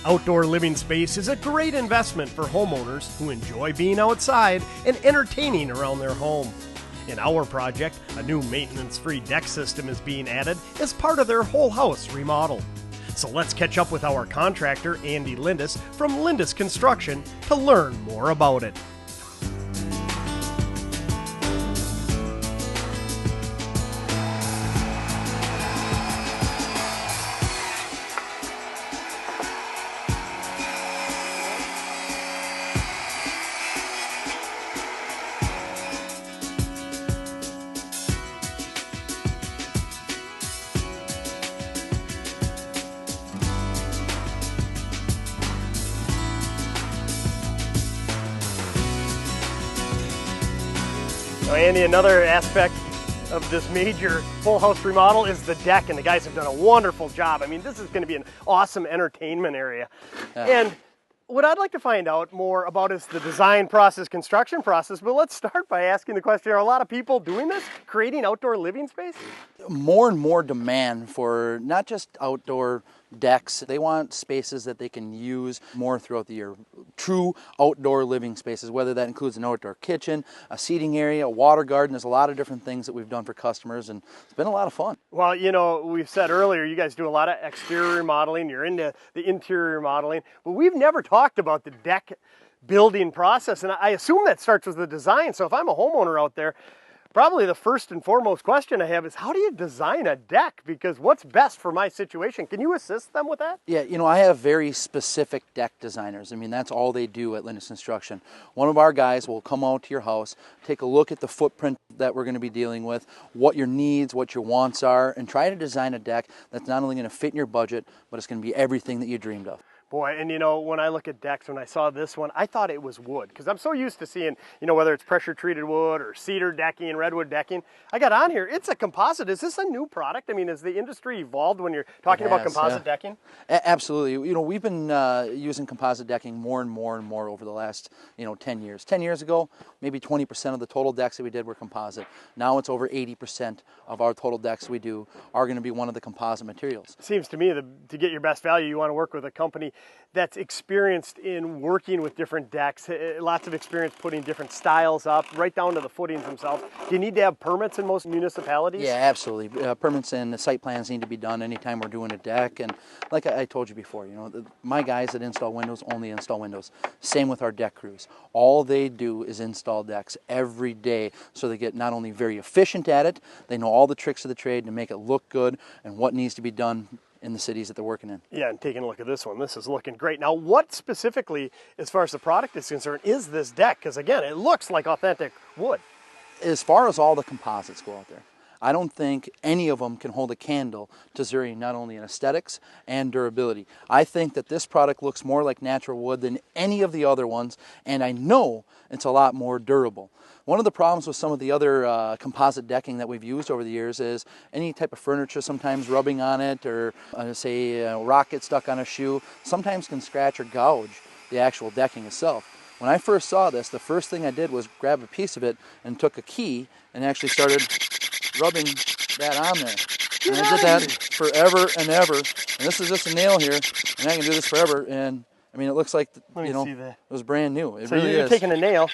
Outdoor living space is a great investment for homeowners who enjoy being outside and entertaining around their home. In our project, a new maintenance-free deck system is being added as part of their whole house remodel. So let's catch up with our contractor, Andy Lindis from Lindis Construction, to learn more about it. So Andy, another aspect of this major full house remodel is the deck, and the guys have done a wonderful job. I mean, this is going to be an awesome entertainment area. And what I'd like to find out more about is the design process, construction process, but let's start by asking the question, are a lot of people doing this, creating outdoor living space? More and more demand for not just outdoor decks. They want spaces that they can use more throughout the year. True outdoor living spaces, whether that includes an outdoor kitchen, a seating area, a water garden. There's a lot of different things that we've done for customers, and it's been a lot of fun. Well, you know, we've said earlier, you guys do a lot of exterior remodeling, you're into the interior remodeling, but we've never talked about the deck building process, and I assume that starts with the design. So if I'm a homeowner out there, probably the first and foremost question I have is, how do you design a deck? Because what's best for my situation? Can you assist them with that? Yeah, you know, I have very specific deck designers. I mean, that's all they do at Lindis Construction. One of our guys will come out to your house, take a look at the footprint that we're going to be dealing with, what your needs, what your wants are, and try to design a deck that's not only going to fit in your budget, but it's going to be everything that you dreamed of. Boy, and you know, when I look at decks, when I saw this one, I thought it was wood, because I'm so used to seeing, you know, whether it's pressure treated wood or cedar decking, redwood decking. I got on here, it's a composite. Is this a new product? I mean, has the industry evolved when you're talking about composite decking? Absolutely. You know, we've been using composite decking more and more over the last, 10 years. 10 years ago, maybe 20% of the total decks that we did were composite. Now it's over 80% of our total decks we do are going to be one of the composite materials. It seems to me that to get your best value, you want to work with a company that's experienced in working with different decks, lots of experience putting different styles up, right down to the footings themselves. Do you need to have permits in most municipalities? Yeah, absolutely. Permits and the site plans need to be done anytime we're doing a deck. And like I told you before, my guys that install windows only install windows. Same with our deck crews. All they do is install decks every day, so they get not only very efficient at it, they know all the tricks of the trade to make it look good and what needs to be done in the cities that they're working in. Yeah, and taking a look at this one, this is looking great. Now, what specifically, as far as the product is concerned, is this deck? Because again, it looks like authentic wood. As far as all the composites go out there, I don't think any of them can hold a candle to Zuri, not only in aesthetics and durability. I think that this product looks more like natural wood than any of the other ones, and I know it's a lot more durable. One of the problems with some of the other composite decking that we've used over the years is any type of furniture sometimes rubbing on it, or say a rock gets stuck on a shoe, sometimes can scratch or gouge the actual decking itself. When I first saw this, the first thing I did was grab a piece of it and took a key and actually started rubbing that on there. And I did that forever and ever. And this is just a nail here, and I can do this forever. And I mean, it looks like, it was brand new. It really is. So you're taking a nail.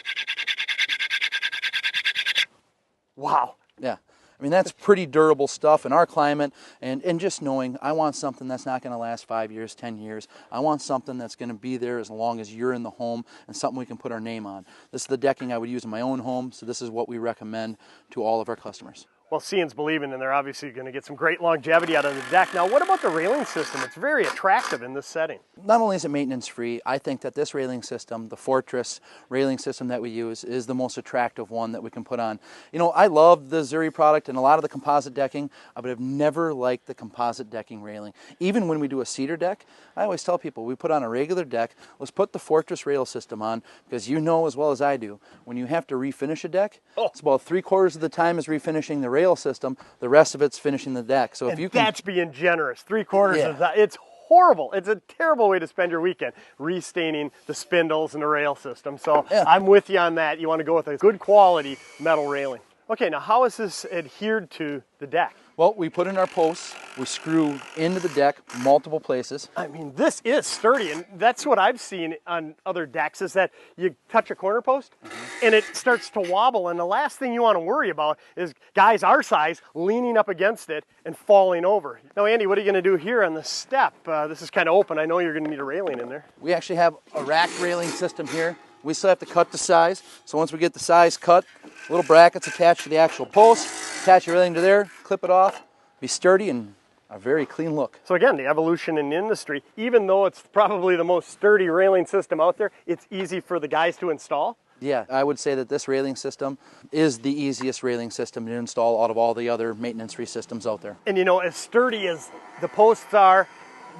Wow. Yeah. I mean, that's pretty durable stuff in our climate, and just knowing I want something that's not going to last 5 years, 10 years. I want something that's going to be there as long as you're in the home, and something we can put our name on. This is the decking I would use in my own home, so this is what we recommend to all of our customers. Well, seeing's believing, and they're obviously going to get some great longevity out of the deck. Now, what about the railing system? It's very attractive in this setting. Not only is it maintenance-free, I think that this railing system, the Fortress railing system that we use, is the most attractive one that we can put on. You know, I love the Zuri product and a lot of the composite decking, but I've never liked the composite decking railing. Even when we do a cedar deck, I always tell people, we put on a regular deck, let's put the Fortress rail system on, because you know as well as I do, when you have to refinish a deck, it's about 3/4 of the time is refinishing the rail system, the rest of it's finishing the deck. So if you can, that's being generous. 3/4 of that. It's horrible. It's a terrible way to spend your weekend, restaining the spindles and the rail system. So I'm with you on that. You want to go with a good quality metal railing. Okay, now how is this adhered to the deck? Well, we put in our posts We screw into the deck multiple places. I mean, this is sturdy, and that's what I've seen on other decks is that you touch a corner post and it starts to wobble, and the last thing you want to worry about is guys our size leaning up against it and falling over. Now, Andy, what are you going to do here on the step? This is kind of open. I know you're going to need a railing in there. We actually have a rack railing system here. We still have to cut the size, so once we get the size cut, little brackets attached to the actual post, attach your railing to there, clip it off, be sturdy and a very clean look. So again, the evolution in the industry, even though it's probably the most sturdy railing system out there, it's easy for the guys to install. Yeah, I would say that this railing system is the easiest railing system to install out of all the other maintenance-free systems out there. And you know, as sturdy as the posts are,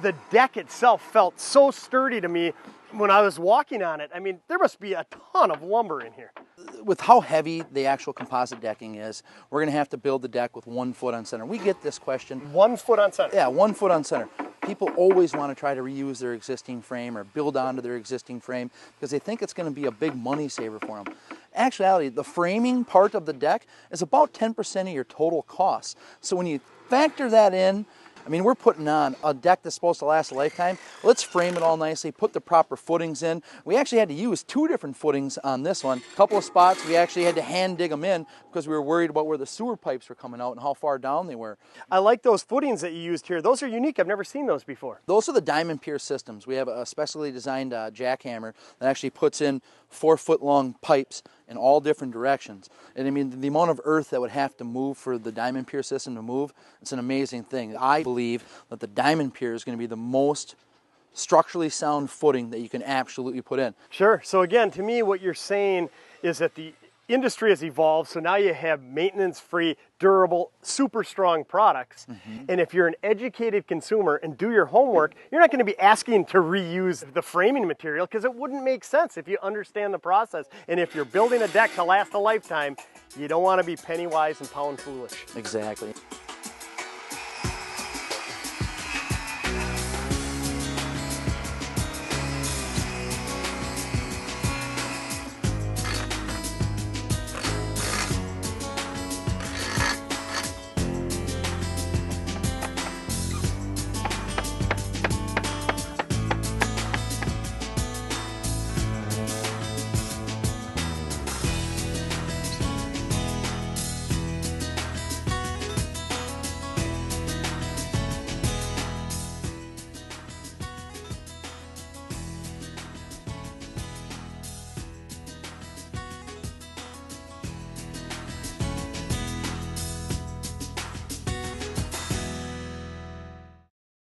the deck itself felt so sturdy to me when I was walking on it. I mean, there must be a ton of lumber in here. With how heavy the actual composite decking is, we're going to have to build the deck with 1 foot on center. We get this question. 1 foot on center? Yeah, 1 foot on center. People always want to try to reuse their existing frame or build onto their existing frame because they think it's going to be a big money saver for them. Actuality, the framing part of the deck is about 10% of your total cost. So when you factor that in, I mean, we're putting on a deck that's supposed to last a lifetime. Let's frame it all nicely, put the proper footings in. We actually had to use 2 different footings on this one. A couple of spots we actually had to hand dig them in because we were worried about where the sewer pipes were coming out and how far down they were. I like those footings that you used here. Those are unique. I've never seen those before. Those are the diamond pierce systems. We have a specially designed jackhammer that actually puts in 4-foot-long pipes in all different directions. And I mean, the amount of earth that would have to move for the diamond pier system to move, it's an amazing thing. I believe that the diamond pier is going to be the most structurally sound footing that you can absolutely put in. Sure. So again, to me, what you're saying is that the industry has evolved, so now you have maintenance-free, durable, super strong products. And if you're an educated consumer and do your homework, you're not going to be asking to reuse the framing material because it wouldn't make sense if you understand the process. And if you're building a deck to last a lifetime, you don't want to be penny wise and pound foolish. Exactly.